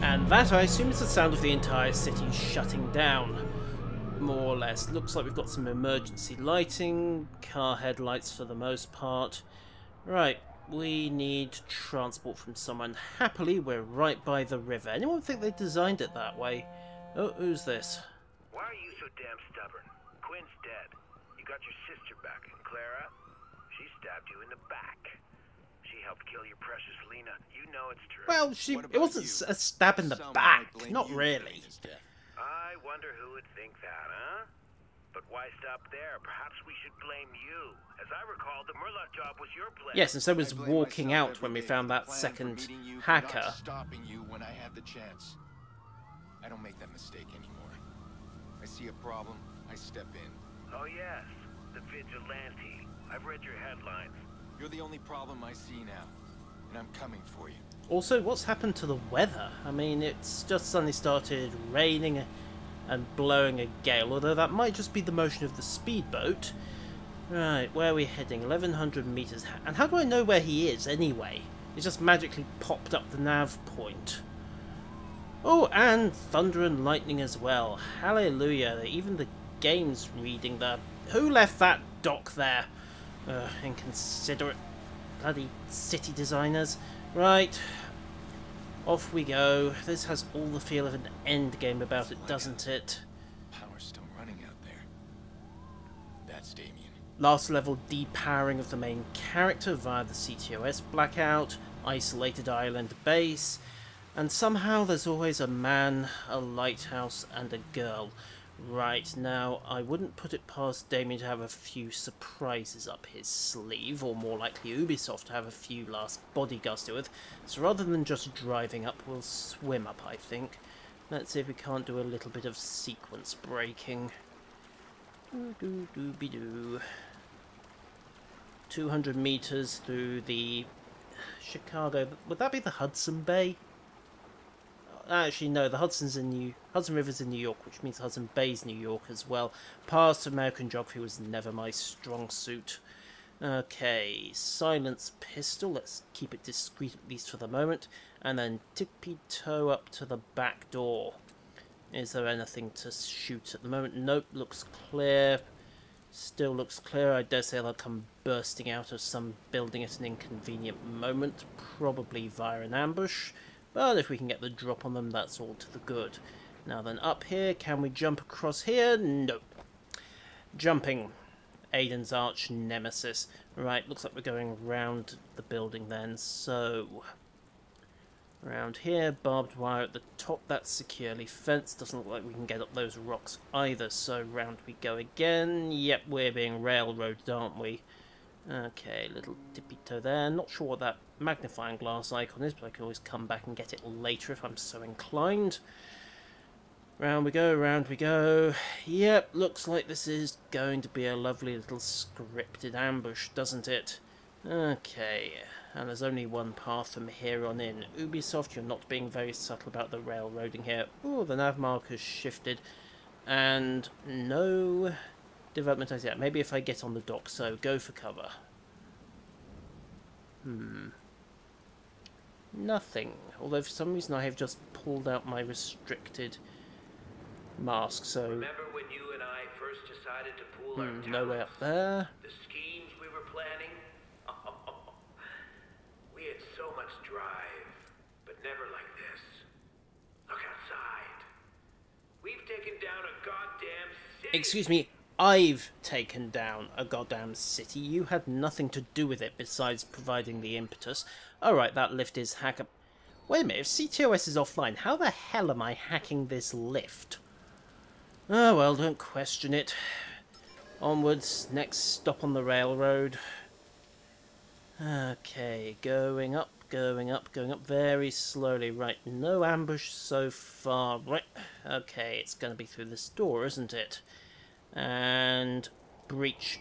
And that, I assume, is the sound of the entire city shutting down. More or less. Looks like we've got some emergency lighting, car headlights for the most part. Right, we need transport from someone. Happily, we're right by the river. Anyone think they designed it that way? Oh, who's this? Why are you so damn stubborn? Quinn's dead. You got your sister back, and Clara? She stabbed you in the back. She helped kill your precious Lena. You know it's true. Well, it wasn't a stab in the back. Not really. I wonder who would think that, huh? But why stop there? Perhaps we should blame you. As I recall, the Murloc job was your plan. Yes, and so was walking out when we found that second hacker. Stopping you when I had the chance. I don't make that mistake anymore. I see a problem, I step in. Oh yes, the vigilante. I've read your headlines. You're the only problem I see now, and I'm coming for you. Also, what's happened to the weather? I mean, it's just suddenly started raining and blowing a gale, although that might just be the motion of the speedboat. Right, where are we heading? 1100 meters. And how do I know where he is, anyway? It's just magically popped up the nav point. Oh, and thunder and lightning as well. Hallelujah. Even the game's reading the... Who left that dock there? Inconsiderate bloody city designers. Right. Off we go. This has all the feel of an end game about it, doesn't it? Power's still running out there. That's DAMIII. Last level depowering of the main character via the CTOS blackout, isolated island base, and somehow there's always a man, a lighthouse, and a girl. Right, now, I wouldn't put it past DAMIII to have a few surprises up his sleeve, or more likely Ubisoft to have a few last bodyguards to deal with. So rather than just driving up, we'll swim up, I think. Let's see if we can't do a little bit of sequence breaking. Doo-doo-doo-be-doo. 200 meters through the Chicago... Would that be the Hudson Bay? Actually, no, the Hudson River's in New York, which means Hudson Bay's New York as well. Past American geography was never my strong suit. Okay, silence pistol. Let's keep it discreet at least for the moment. And then tippy-toe up to the back door. Is there anything to shoot at the moment? Nope, looks clear. Still looks clear. I dare say they'll come bursting out of some building at an inconvenient moment, probably via an ambush. But if we can get the drop on them, that's all to the good. Now then, up here, can we jump across here? Nope. Jumping. Aiden's arch nemesis. Right, looks like we're going round the building then, so... Around here, barbed wire at the top, that's securely fenced. Doesn't look like we can get up those rocks either, so round we go again. Yep, we're being railroaded, aren't we? Okay, little tippy toe there. Not sure what that magnifying glass icon is, but I can always come back and get it later if I'm so inclined. Round we go, round we go. Yep, looks like this is going to be a lovely little scripted ambush, doesn't it? Okay, and there's only one path from here on in. Ubisoft, you're not being very subtle about the railroading here. Oh, the nav marker's shifted. And no development as yet. Maybe if I get on the dock, so go for cover. Nothing. Although for some reason I have just pulled out my restricted mask, so... Remember when you and I first decided to pool our talents? No way up there. The schemes we were planning? We had so much drive, but never like this. Look outside. We've taken down a goddamn city. Excuse me, I've taken down a goddamn city. You had nothing to do with it besides providing the impetus. Alright, that lift is hacker... Wait a minute, if CTOS is offline, how the hell am I hacking this lift? Oh well, don't question it. Onwards, next stop on the railroad. Okay, going up very slowly. Right, no ambush so far. Right, okay, it's going to be through this door, isn't it? And breach.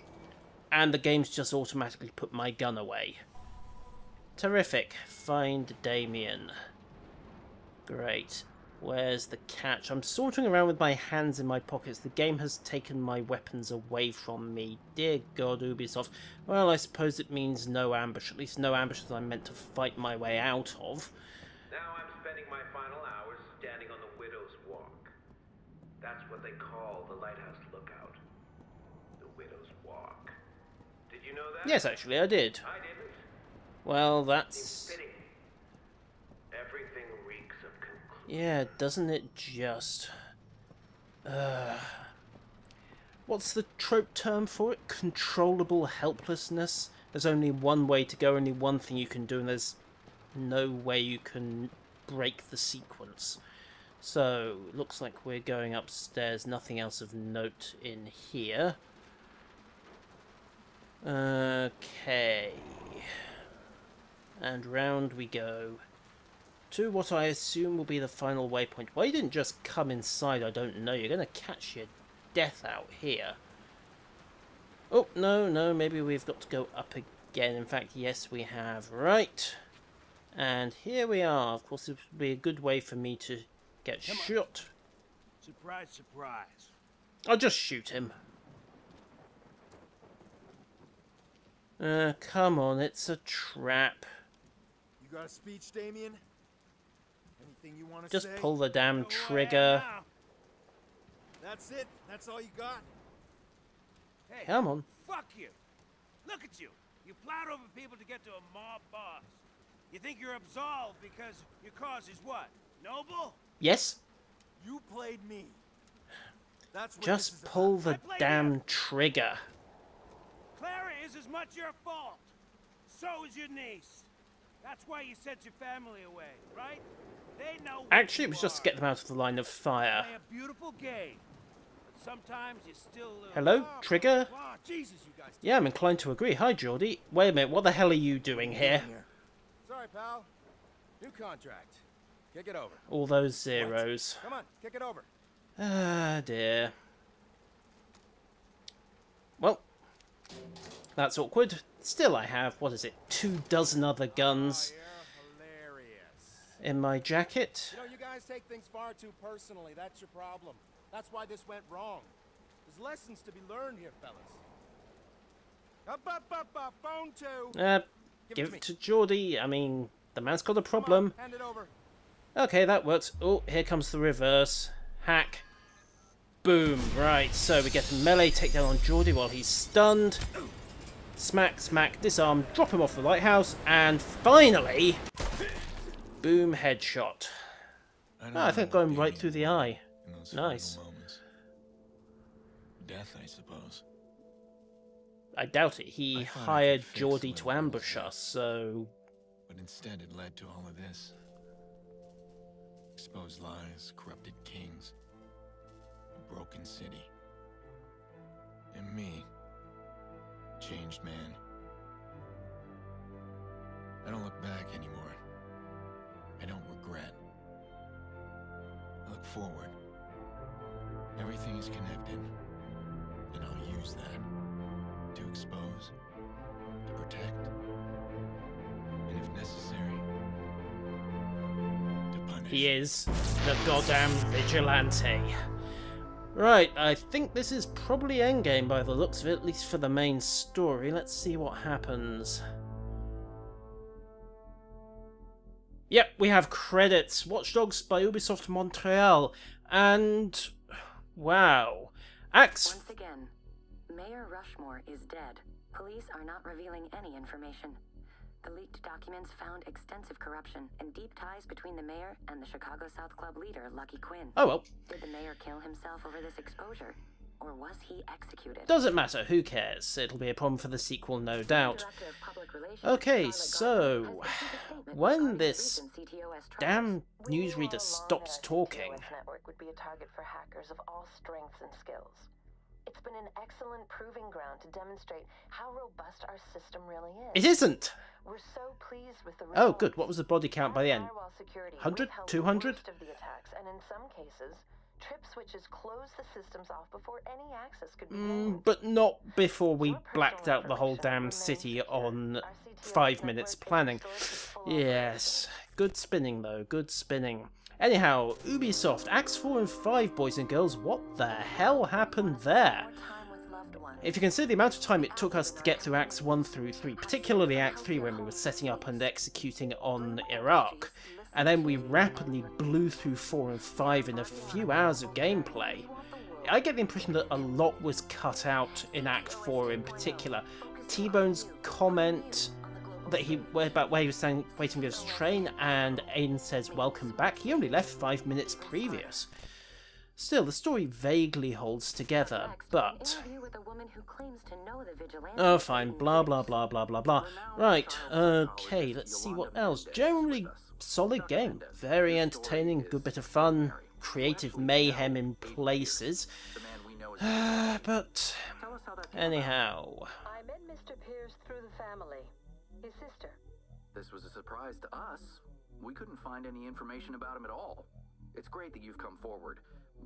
And the game's just automatically put my gun away. Terrific. Find DAMIII. Great. Where's the catch? I'm sauntering around with my hands in my pockets. The game has taken my weapons away from me. Dear God, Ubisoft. Well, I suppose it means no ambush. At least no ambush that I'm meant to fight my way out of. Now I'm spending my final hours That's what they call the Lighthouse Lookout. The Widow's Walk. Did you know that? Yes, actually, I did. I didn't. Well, Seems that's... fitting. Everything reeks of conclusion. Yeah, doesn't it just... What's the trope term for it? Controllable helplessness? There's only one way to go, only one thing you can do, and there's no way you can break the sequence. So, looks like we're going upstairs, nothing else of note in here. Okay. And round we go. To what I assume will be the final waypoint. Why you didn't just come inside, I don't know. You're going to catch your death out here. Oh, no, maybe we've got to go up again. In fact, yes, we have. Right. And here we are. Of course, this would be a good way for me to get shot. Surprise, surprise. I'll just shoot him. Come on, it's a trap. You got a speech, Damien? Anything you want to Just say? pull the damn trigger. That's it? That's all you got? Hey, Come on. fuck you. Look at you. You plowed over people to get to a mob boss. You think you're absolved because your cause is what? Noble? Yes? You played me. That's what Just this is pull about. the I played damn you. trigger. Clara is as much your fault. So is your niece. That's why you sent your family away, right? They know. Actually, it was just to get them out of the line of fire. Play a beautiful game. But sometimes you still. Hello, trigger? Oh, Jesus, you guys. Yeah, I'm inclined to agree. Hi, Jordi. Wait a minute, what the hell are you doing here? Sorry, pal. New contract. Kick it over. All those zeros. Come on, kick it over. Ah, dear. Well, that's awkward. Still, I have, what is it, 24 other guns Oh, you're hilarious. in my jacket. You know, you guys take things far too personally. That's your problem. That's why this went wrong. There's lessons to be learned here, fellas. Up, phone two. Give it to Jordi. I mean, the man's got a Come problem. on, hand it over. Okay, that works. Oh, here comes the reverse. Hack. Boom. Right, so we get a melee takedown on Jordi while he's stunned. Smack, smack, disarm, drop him off the lighthouse, and finally... Boom, headshot. I think going right through the eye. Nice. Death, I suppose. I doubt it. He I thought I hired could fix Jordi my to will ambush set. us, so... But instead it led to all of this. Exposed lies, corrupted kings, a broken city. And me. Changed man. I don't look back anymore. I don't regret. I look forward. Everything is connected. And I'll use that to expose, to protect, and if necessary, to punish. He is the goddamn vigilante. Right, I think this is probably endgame by the looks of it, at least for the main story. Let's see what happens. Yep, we have credits. Watch Dogs by Ubisoft Montreal. And... wow. Axe... Once again, Mayor Rushmore is dead. Police are not revealing any information. The leaked documents found extensive corruption and deep ties between the mayor and the Chicago South Club leader, Lucky Quinn. Oh well. Did the mayor kill himself over this exposure? Or was he executed? Doesn't matter, who cares? It'll be a problem for the sequel, no doubt. Director of Public Relations, Okay, Charlotte so... Gardner, has issued a statement when regarding this recent CTOS trials. damn We knew newsreader all stops along that talking... our CTOS network would be a target for hackers of all strengths and skills. It's been an excellent proving ground to demonstrate how robust our system really is. It isn't! We're so pleased with the Oh, results. good. What was the body count by the end? 100? 200? Of the attacks, and in some cases, trip switches close the systems off before any access could be gained. But not before we Your personal blacked out the whole information damn remains city secure. on Our CTOS 5 minutes network is planning. restored to full Yes. Good spinning, though. Good spinning. Anyhow, Ubisoft, Acts 4 and 5, boys and girls. What the hell happened there? More time with loved ones. If you consider the amount of time it took us to get through Acts 1 through 3, particularly Act 3 when we were setting up and executing on Iraq, and then we rapidly blew through 4 and 5 in a few hours of gameplay. I get the impression that a lot was cut out in Act 4 in particular. T-Bone's comment that about where he was standing waiting for his train, and Aiden says welcome back. He only left 5 minutes previous. Still, the story vaguely holds together, but... Oh, fine. Blah, blah, blah, blah, blah, blah. Right, okay, let's see what else. Generally, solid game. Very entertaining, good bit of fun, creative mayhem in places. But... anyhow... I met Mr. Pierce through the family. His sister. This was a surprise to us. We couldn't find any information about him at all. It's great that you've come forward.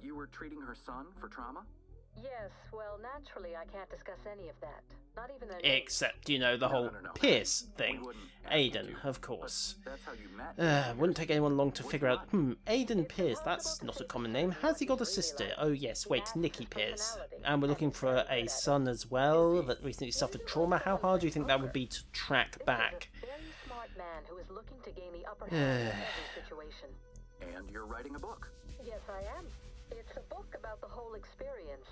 You were treating her son for trauma? Yes, well, naturally I can't discuss any of that. Not even a... Except, you know, the whole Pierce thing. Aiden, of course. Wouldn't take anyone long to figure out, Aiden Pierce, that's not a common name. Has he got a sister? Oh yes, wait, Nikki Pierce. And we're looking for a son as well that recently suffered trauma. How hard do you think that would be to track back? Very smart man who is looking to gain the upper hand in every situation. And you're writing a book. Yes, I am. It's a book about the whole experience.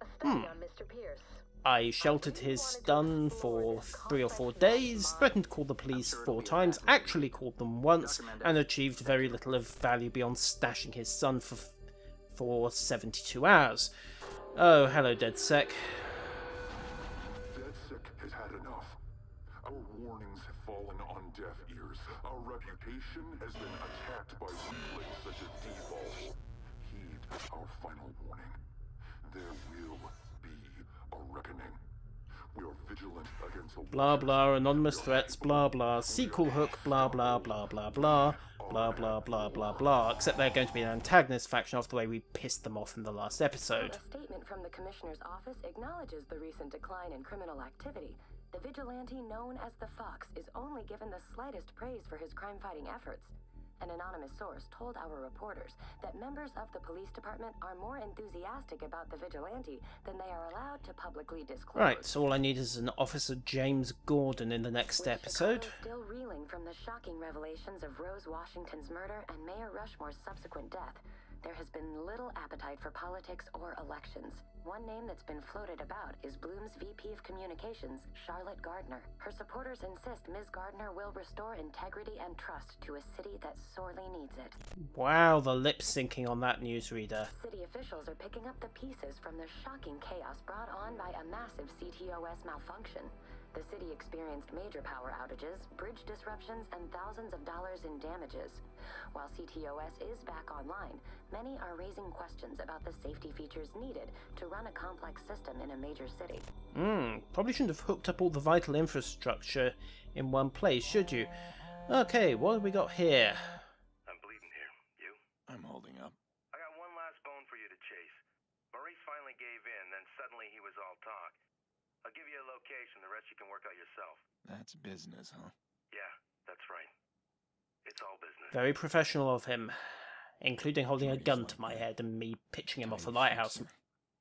A study on Mr. Pierce. I sheltered his stun for 3 or 4 days, threatened to call the police 4 times, actually called them once, and achieved very little of value beyond stashing his son for 72 hours. Oh, hello, DedSec. DedSec has had enough. Our warnings have fallen on deaf ears. Our reputation has been attacked by weaklings such as D-Ball. Heed our final warning. There will be a reckoning. We are vigilant against a... Blah blah, anonymous threats, blah blah, sequel hook, blah blah blah blah blah, blah blah blah blah blah, except they're going to be an antagonist faction after the way we pissed them off in the last episode. A statement from the Commissioner's office acknowledges the recent decline in criminal activity. The vigilante known as the Fox is only given the slightest praise for his crime-fighting efforts. An anonymous source told our reporters that members of the police department are more enthusiastic about the vigilante than they are allowed to publicly disclose. Right, so all I need is an Officer James Gordon in the next episode. Still reeling from the shocking revelations of Rose Washington's murder and Mayor Rushmore's subsequent death, there has been little appetite for politics or elections. One name that's been floated about is Bloom's VP of Communications, Charlotte Gardner. Her supporters insist Ms. Gardner will restore integrity and trust to a city that sorely needs it. Wow, the lip syncing on that newsreader. City officials are picking up the pieces from the shocking chaos brought on by a massive CTOS malfunction. The city experienced major power outages, bridge disruptions, and thousands of dollars in damages. While CTOS is back online, many are raising questions about the safety features needed to run a complex system in a major city. Probably shouldn't have hooked up all the vital infrastructure in one place, should you? Okay, what have we got here? I'm bleeding here. You? I'm holding up. I got one last bone for you to chase. Maurice finally gave in, then suddenly he was all talk. I'll give you a location, the rest you can work out yourself. That's business, huh? Yeah, that's right. It's all business. Very professional of him, including holding a gun to my head and me pitching him off the lighthouse.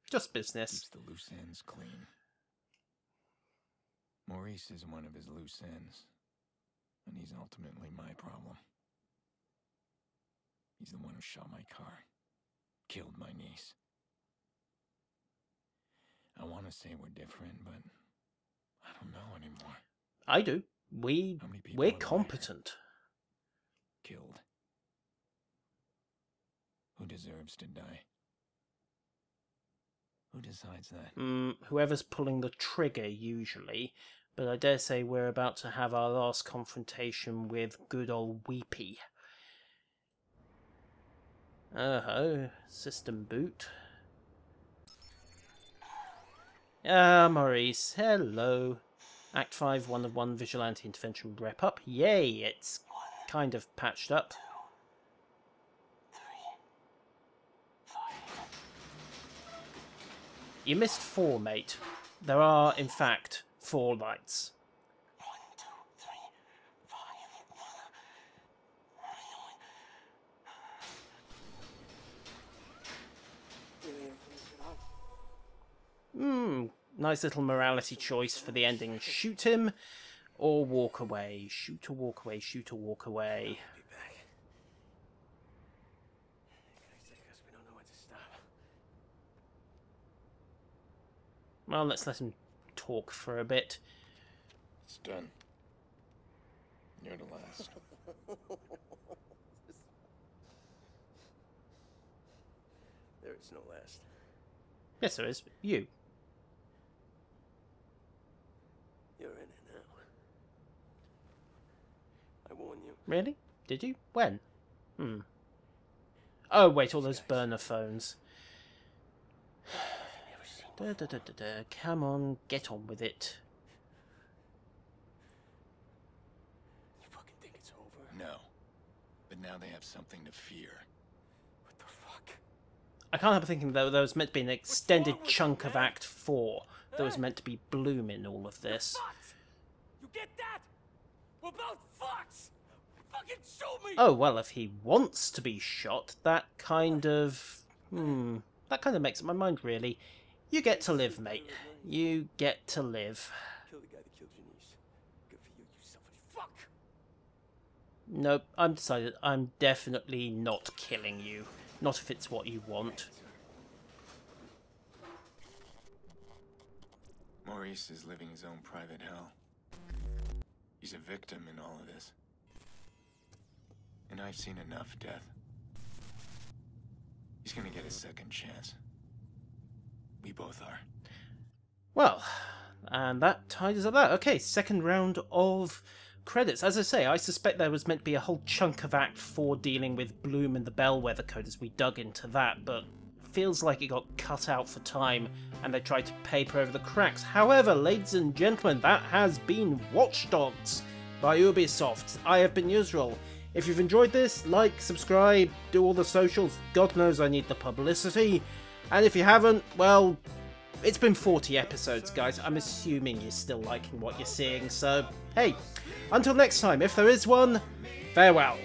Just business. Keeps the loose ends clean. Maurice is one of his loose ends, and he's ultimately my problem. He's the one who shot my car, killed my niece. I want to say we're different, but I don't know anymore. I do. We're competent. Killed. Who deserves to die? Who decides that? Whoever's pulling the trigger, usually. But I dare say we're about to have our last confrontation with good old Weepy. Oh, system boot. Maurice, hello. Act 5, 1 of 1 Vigilante Intervention Rep up. Yay, it's kind of patched up. 1, 2, 3, 4, 5. You missed 4, mate. There are, in fact, 4 lights. 1, 2, 3, 5, 1. Nice little morality choice for the ending. Shoot him or walk away. Shoot or walk away. Shoot or walk away. Be back. Well, let's let him talk for a bit. It's done. You're the last. There is no last. Yes, there is. You. You're in it now. I warn you. Really? Did you? When? Oh, wait, all those burner phones. Come on, get on with it. You fucking think it's over? No. But now they have something to fear. What the fuck? I can't help thinking, though, there was meant to be an extended chunk of Act 4. There was meant to be Bloom in all of this. You get that? We're both fucks! Fucking shoot me! Oh, well, if he wants to be shot, that kind of... that kind of makes up my mind, really. You get to live, mate. You get to live. Kill the guy that killed your niece. Good for you, you selfish fuck! Nope, I'm decided. I'm definitely not killing you. Not if it's what you want. Maurice is living his own private hell. He's a victim in all of this. And I've seen enough death. He's gonna get a second chance. We both are. Well, and that ties up that. Okay, second round of credits. As I say, I suspect there was meant to be a whole chunk of Act 4 dealing with Bloom and the Bellwether Code as we dug into that, but feels like it got cut out for time and they tried to paper over the cracks. However, ladies and gentlemen, that has been Watch Dogs by Ubisoft. I have been Yusril. If you've enjoyed this, like, subscribe, do all the socials. God knows I need the publicity. And if you haven't, well, it's been 40 episodes, guys. I'm assuming you're still liking what you're seeing. So, hey, until next time, if there is one, farewell.